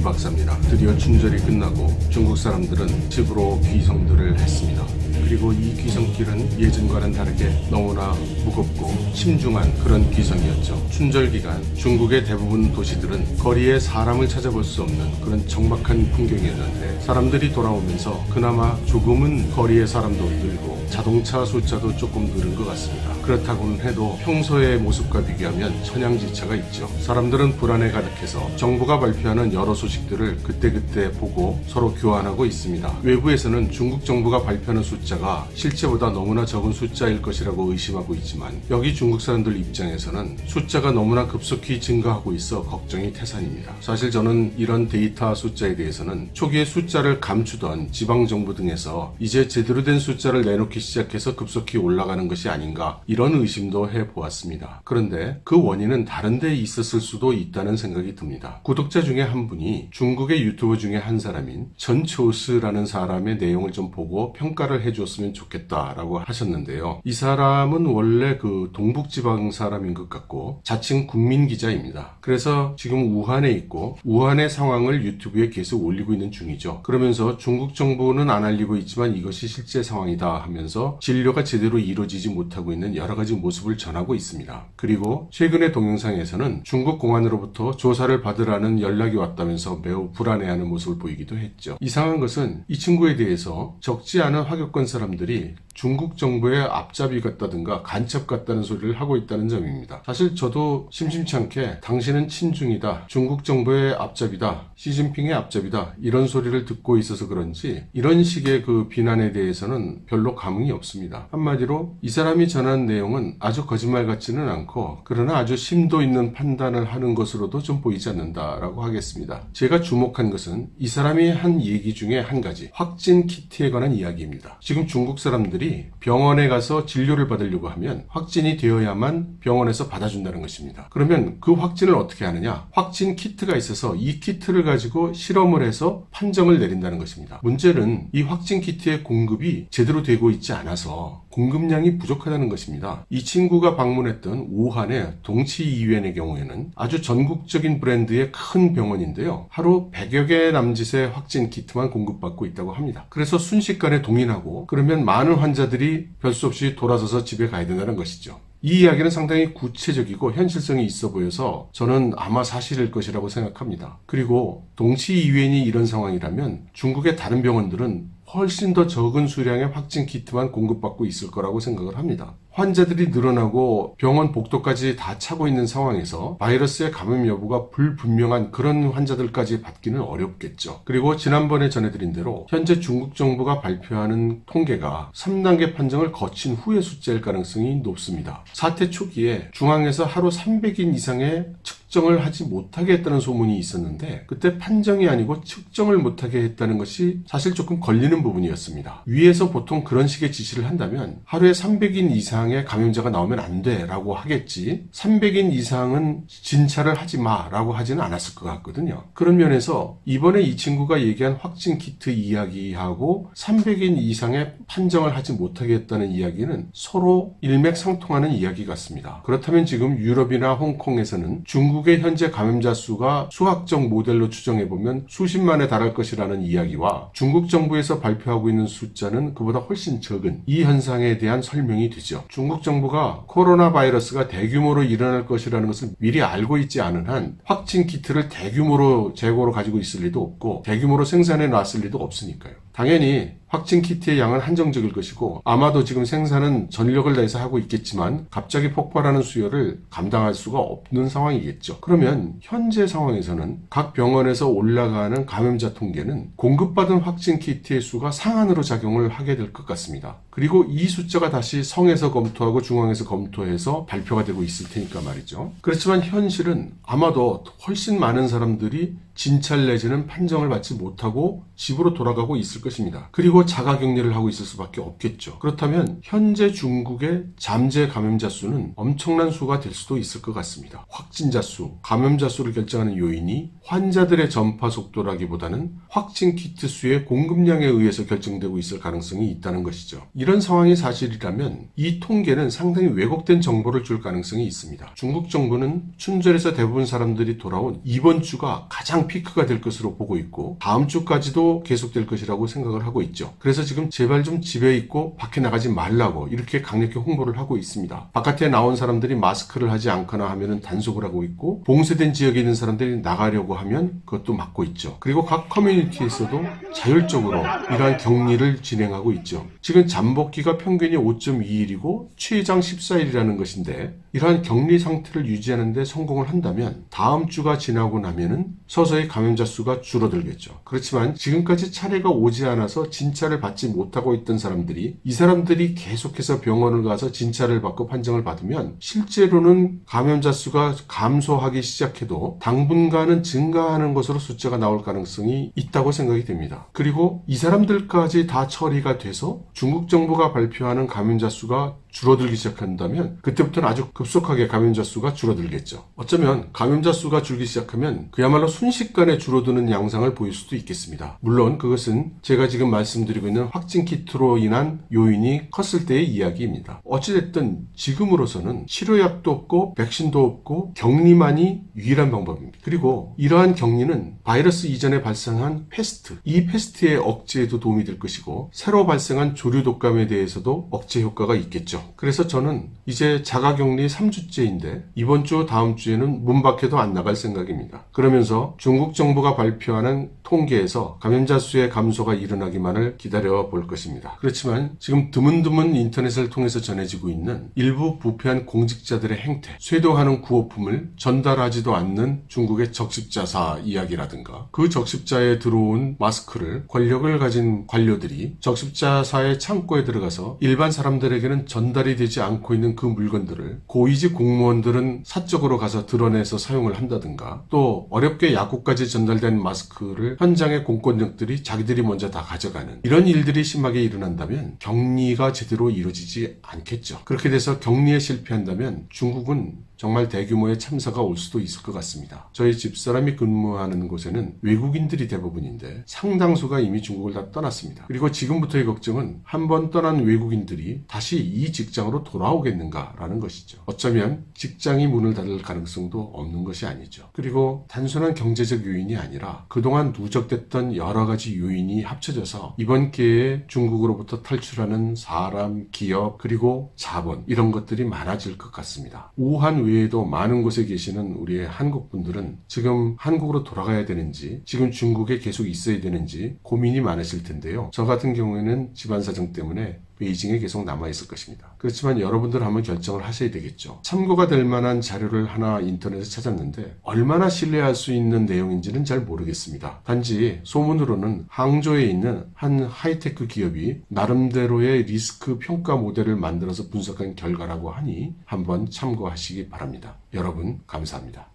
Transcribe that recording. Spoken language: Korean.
박사입니다. 드디어 춘절이 끝나고 중국 사람들은 집으로 귀성들을 했습니다. 그리고 이 귀성길은 예전과는 다르게 너무나 무겁고 심중한 그런 귀성이었죠. 춘절 기간 중국의 대부분 도시들은 거리에 사람을 찾아볼 수 없는 그런 적막한 풍경이었는데, 사람들이 돌아오면서 그나마 조금은 거리에 사람도 늘고 자동차 숫자도 조금 늘은 것 같습니다. 그렇다고는 해도 평소의 모습과 비교하면 천양지차가 있죠. 사람들은 불안에 가득해서 정부가 발표하는 여러 소식들을 그때그때 보고 서로 교환하고 있습니다. 외부에서는 중국 정부가 발표하는 숫자가 실제보다 너무나 적은 숫자일 것이라고 의심하고 있지만, 여기 중국 사람들 입장에서는 숫자가 너무나 급속히 증가하고 있어 걱정이 태산입니다. 사실 저는 이런 데이터 숫자에 대해서는 초기에 숫자를 감추던 지방정부 등에서 이제 제대로 된 숫자를 내놓기 시작해서 급속히 올라가는 것이 아닌가, 이런 의심도 해보았습니다. 그런데 그 원인은 다른 데 있었을 수도 있다는 생각이 듭니다. 구독자 중에 한 분이 중국의 유튜버 중에 한 사람인 전초스라는 사람의 내용을 좀 보고 평가를 해주었으면 좋겠다라고 하셨는데요. 이 사람은 원래 그 동북지방 사람인 것 같고 자칭 국민기자입니다. 그래서 지금 우한에 있고 우한의 상황을 유튜브에 계속 올리고 있는 중이죠. 그러면서 중국 정부는 안 알리고 있지만 이것이 실제 상황이다 하면서 진료가 제대로 이루어지지 못하고 있는 여러 가지 모습을 전하고 있습니다. 그리고 최근의 동영상에서는 중국 공안으로부터 조사를 받으라는 연락이 왔다면서 매우 불안해하는 모습을 보이기도 했죠. 이상한 것은 이 친구에 대해서 적지 않은 화교권 사람들이 중국 정부의 앞잡이 같다든가 간첩 같다는 소리를 하고 있다는 점입니다. 사실 저도 심심치 않게 당신은 친중이다, 중국 정부의 앞잡이다, 시진핑의 앞잡이다, 이런 소리를 듣고 있어서 그런지 이런 식의 그 비난에 대해서는 별로 감흥이 없습니다. 한마디로 이 사람이 전한 내용은 아주 거짓말 같지는 않고 그러나 아주 심도 있는 판단을 하는 것으로도 좀 보이지 않는다라고 하겠습니다. 제가 주목한 것은 이 사람이 한 얘기 중에 한 가지, 확진 키트에 관한 이야기입니다. 지금 중국 사람들이 병원에 가서 진료를 받으려고 하면 확진이 되어야만 병원에서 받아준다는 것입니다. 그러면 그 확진을 어떻게 하느냐? 확진 키트가 있어서 이 키트를 가지고 실험을 해서 판정을 내린다는 것입니다. 문제는 이 확진 키트의 공급이 제대로 되고 있지 않아서 공급량이 부족하다는 것입니다. 이 친구가 방문했던 우한의 동치이유엔의 경우에는 아주 전국적인 브랜드의 큰 병원인데요. 하루 100여 개 남짓의 확진 키트만 공급받고 있다고 합니다. 그래서 순식간에 동인하고 그러면 많은 환자들이 별 수 없이 돌아서서 집에 가야 된다는 것이죠. 이 이야기는 상당히 구체적이고 현실성이 있어 보여서 저는 아마 사실일 것이라고 생각합니다. 그리고 동치이유엔이 이런 상황이라면 중국의 다른 병원들은 훨씬 더 적은 수량의 확진 키트만 공급받고 있을 거라고 생각을 합니다. 환자들이 늘어나고 병원 복도까지 다 차고 있는 상황에서 바이러스의 감염 여부가 불분명한 그런 환자들까지 받기는 어렵겠죠. 그리고 지난번에 전해드린 대로 현재 중국 정부가 발표하는 통계가 3단계 판정을 거친 후의 숫자일 가능성이 높습니다. 사태 초기에 중앙에서 하루 300인 이상의 측정을 하지 못하게 했다는 소문이 있었는데 그때 판정이 아니고 측정을 못하게 했다는 것이 사실 조금 걸리는 부분이었습니다. 위에서 보통 그런 식의 지시를 한다면 하루에 300인 이상의 감염자가 나오면 안 돼 라고 하겠지, 300인 이상은 진찰을 하지 마 라고 하지는 않았을 것 같거든요. 그런 면에서 이번에 이 친구가 얘기한 확진 키트 이야기하고 300인 이상의 판정을 하지 못하게 했다는 이야기는 서로 일맥상통하는 이야기 같습니다. 그렇다면 지금 유럽이나 홍콩에서는 중국의 현재 감염자 수가 수학적 모델로 추정해보면 수십만에 달할 것이라는 이야기와 중국 정부에서 발표하고 있는 숫자는 그보다 훨씬 적은 이 현상에 대한 설명이 되죠. 중국 정부가 코로나 바이러스가 대규모로 일어날 것이라는 것을 미리 알고 있지 않은 한 확진 키트를 대규모로 재고로 가지고 있을 리도 없고 대규모로 생산해 놨을 리도 없으니까요. 당연히 확진 키트의 양은 한정적일 것이고 아마도 지금 생산은 전력을 다해서 하고 있겠지만 갑자기 폭발하는 수요를 감당할 수가 없는 상황이겠죠. 그러면 현재 상황에서는 각 병원에서 올라가는 감염자 통계는 공급받은 확진 키트의 수가 상한으로 작용을 하게 될 것 같습니다. 그리고 이 숫자가 다시 성에서 검토하고 중앙에서 검토해서 발표가 되고 있을 테니까 말이죠. 그렇지만 현실은 아마도 훨씬 많은 사람들이 진찰 내지는 판정을 받지 못하고 집으로 돌아가고 있을 것입니다. 그리고 그리고 자가격리를 하고 있을 수밖에 없겠죠. 그렇다면 현재 중국의 잠재 감염자 수는 엄청난 수가 될 수도 있을 것 같습니다. 확진자 수, 감염자 수를 결정하는 요인이 환자들의 전파 속도라기보다는 확진 키트 수의 공급량에 의해서 결정되고 있을 가능성이 있다는 것이죠. 이런 상황이 사실이라면 이 통계는 상당히 왜곡된 정보를 줄 가능성이 있습니다. 중국 정부는 춘절에서 대부분 사람들이 돌아온 이번 주가 가장 피크가 될 것으로 보고 있고 다음 주까지도 계속될 것이라고 생각을 하고 있죠. 그래서 지금 제발 좀 집에 있고 밖에 나가지 말라고 이렇게 강력히 홍보를 하고 있습니다. 바깥에 나온 사람들이 마스크를 하지 않거나 하면은 단속을 하고 있고 봉쇄된 지역에 있는 사람들이 나가려고 하면 그것도 막고 있죠. 그리고 각 커뮤니티에서도 자율적으로 이러한 격리를 진행하고 있죠. 지금 잠복기가 평균이 5.2일이고 최장 14일이라는 것인데 이러한 격리 상태를 유지하는 데 성공을 한다면 다음 주가 지나고 나면은 서서히 감염자 수가 줄어들겠죠. 그렇지만 지금까지 차례가 오지 않아서 진찰을 받지 못하고 있던 사람들이 이 사람들이 계속해서 병원을 가서 진찰을 받고 판정을 받으면 실제로는 감염자 수가 감소하기 시작해도 당분간은 증가하는 것으로 숫자가 나올 가능성이 있다고 생각이 됩니다. 그리고 이 사람들까지 다 처리가 돼서 중국 정부가 발표하는 감염자 수가 줄어들기 시작한다면 그때부터는 아주 급속하게 감염자 수가 줄어들겠죠. 어쩌면 감염자 수가 줄기 시작하면 그야말로 순식간에 줄어드는 양상을 보일 수도 있겠습니다. 물론 그것은 제가 지금 말씀드리고 있는 확진 키트로 인한 요인이 컸을 때의 이야기입니다. 어찌됐든 지금으로서는 치료약도 없고 백신도 없고 격리만이 유일한 방법입니다. 그리고 이러한 격리는 바이러스 이전에 발생한 패스트, 이 패스트의 억제에도 도움이 될 것이고 새로 발생한 조류 독감에 대해서도 억제 효과가 있겠죠. 그래서 저는 이제 자가격리 3주째인데 이번 주 다음 주에는 문 밖에도 안 나갈 생각입니다. 그러면서 중국 정부가 발표하는 통계에서 감염자 수의 감소가 일어나기만을 기다려 볼 것입니다. 그렇지만 지금 드문드문 인터넷을 통해서 전해지고 있는 일부 부패한 공직자들의 행태, 쇄도하는 구호품을 전달하지도 않는 중국의 적십자사 이야기라든가 그 적십자에 들어온 마스크를 권력을 가진 관료들이 적십자사의 창고에 들어가서 일반 사람들에게는 전달이 되지 않고 있는 그 물건들을 고위직 공무원들은 사적으로 가서 드러내서 사용을 한다든가 또 어렵게 약국까지 전달된 마스크를 현장의 공권력들이 자기들이 먼저 다 가져가는 이런 일들이 심하게 일어난다면 격리가 제대로 이루어지지 않겠죠. 그렇게 돼서 격리에 실패한다면 중국은 정말 대규모의 참사가 올 수도 있을 것 같습니다. 저희 집사람이 근무하는 곳에는 외국인들이 대부분인데 상당수가 이미 중국을 다 떠났습니다. 그리고 지금부터의 걱정은 한번 떠난 외국인들이 다시 이 직장으로 돌아오겠는가라는 것이죠. 어쩌면 직장이 문을 닫을 가능성도 없는 것이 아니죠. 그리고 단순한 경제적 요인이 아니라 그동안 누적됐던 여러 가지 요인이 합쳐져서 이번 기회에 중국으로부터 탈출하는 사람, 기업, 그리고 자본 이런 것들이 많아질 것 같습니다. 우한 외에도 많은 곳에 계시는 우리의 한국 분들은 지금 한국으로 돌아가야 되는지 지금 중국에 계속 있어야 되는지 고민이 많으실 텐데요. 저 같은 경우에는 집안 사정 때문에 베이징에 계속 남아있을 것입니다. 그렇지만 여러분들 한번 결정을 하셔야 되겠죠. 참고가 될 만한 자료를 하나 인터넷에 찾았는데 얼마나 신뢰할 수 있는 내용인지는 잘 모르겠습니다. 단지 소문으로는 항저우에 있는 한 하이테크 기업이 나름대로의 리스크 평가 모델을 만들어서 분석한 결과라고 하니 한번 참고하시기 바랍니다. 여러분 감사합니다.